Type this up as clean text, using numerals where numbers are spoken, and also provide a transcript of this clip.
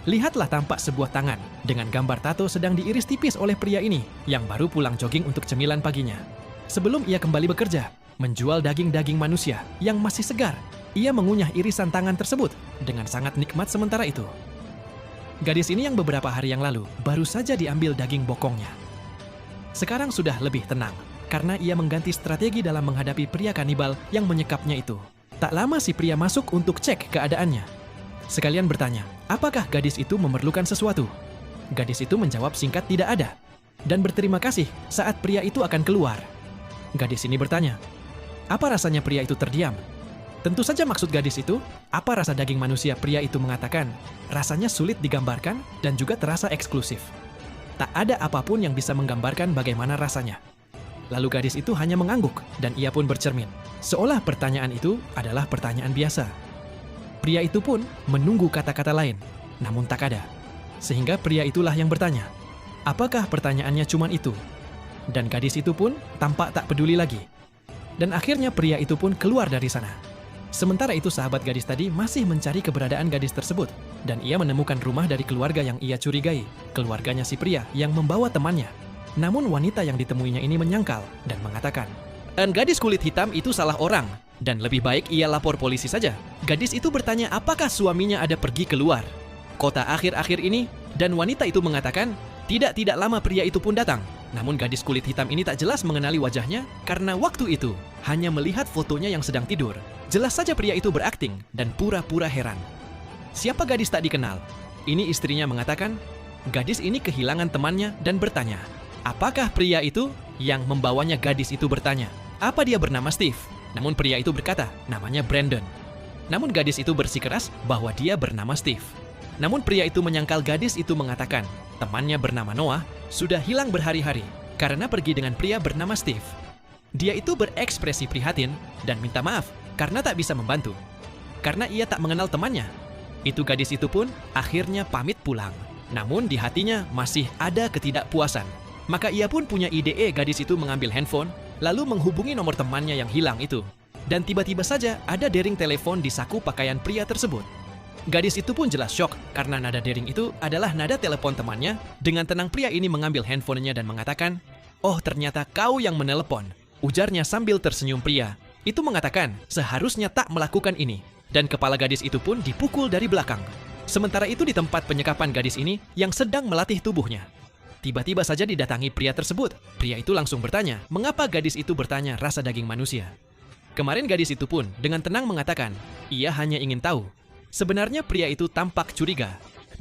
Lihatlah tampak sebuah tangan dengan gambar tato sedang diiris tipis oleh pria ini yang baru pulang jogging untuk cemilan paginya. Sebelum ia kembali bekerja, menjual daging-daging manusia yang masih segar, ia mengunyah irisan tangan tersebut dengan sangat nikmat sementara itu. Gadis ini yang beberapa hari yang lalu baru saja diambil daging bokongnya. Sekarang sudah lebih tenang karena ia mengganti strategi dalam menghadapi pria kanibal yang menyekapnya itu. Tak lama si pria masuk untuk cek keadaannya. Sekalian bertanya, apakah gadis itu memerlukan sesuatu? Gadis itu menjawab singkat tidak ada, dan berterima kasih saat pria itu akan keluar. Gadis ini bertanya, apa rasanya pria itu terdiam? Tentu saja maksud gadis itu, apa rasa daging manusia pria itu mengatakan, rasanya sulit digambarkan dan juga terasa eksklusif. Tak ada apapun yang bisa menggambarkan bagaimana rasanya. Lalu gadis itu hanya mengangguk dan ia pun bercermin, seolah pertanyaan itu adalah pertanyaan biasa. Pria itu pun menunggu kata-kata lain, namun tak ada. Sehingga pria itulah yang bertanya, apakah pertanyaannya cuma itu? Dan gadis itu pun tampak tak peduli lagi. Dan akhirnya pria itu pun keluar dari sana. Sementara itu sahabat gadis tadi masih mencari keberadaan gadis tersebut. Dan ia menemukan rumah dari keluarga yang ia curigai, keluarganya si pria yang membawa temannya. Namun wanita yang ditemuinya ini menyangkal dan mengatakan, gadis kulit hitam itu salah orang. Dan lebih baik ia lapor polisi saja. Gadis itu bertanya apakah suaminya ada pergi keluar kota akhir-akhir ini, dan wanita itu mengatakan, tidak lama pria itu pun datang. Namun gadis kulit hitam ini tak jelas mengenali wajahnya karena waktu itu hanya melihat fotonya yang sedang tidur. Jelas saja pria itu berakting dan pura-pura heran. Siapa gadis tak dikenal? Ini istrinya mengatakan, gadis ini kehilangan temannya dan bertanya, apakah pria itu? Yang membawanya gadis itu bertanya, apa dia bernama Steve? Namun pria itu berkata, namanya Brandon. Namun gadis itu bersikeras bahwa dia bernama Steve. Namun pria itu menyangkal gadis itu mengatakan, temannya bernama Noah sudah hilang berhari-hari karena pergi dengan pria bernama Steve. Dia itu berekspresi prihatin dan minta maaf karena tak bisa membantu. Karena ia tak mengenal temannya. Itu gadis itu pun akhirnya pamit pulang. Namun di hatinya masih ada ketidakpuasan. Maka ia pun punya ide gadis itu mengambil handphone lalu menghubungi nomor temannya yang hilang itu. Dan tiba-tiba saja ada dering telepon di saku pakaian pria tersebut. Gadis itu pun jelas syok karena nada dering itu adalah nada telepon temannya. Dengan tenang pria ini mengambil handphonenya dan mengatakan, oh ternyata kau yang menelepon, ujarnya sambil tersenyum pria. Itu mengatakan seharusnya tak melakukan ini. Dan kepala gadis itu pun dipukul dari belakang. Sementara itu di tempat penyekapan gadis ini yang sedang melatih tubuhnya. Tiba-tiba saja didatangi pria tersebut. Pria itu langsung bertanya, mengapa gadis itu bertanya rasa daging manusia? Kemarin gadis itu pun dengan tenang mengatakan, ia hanya ingin tahu. Sebenarnya pria itu tampak curiga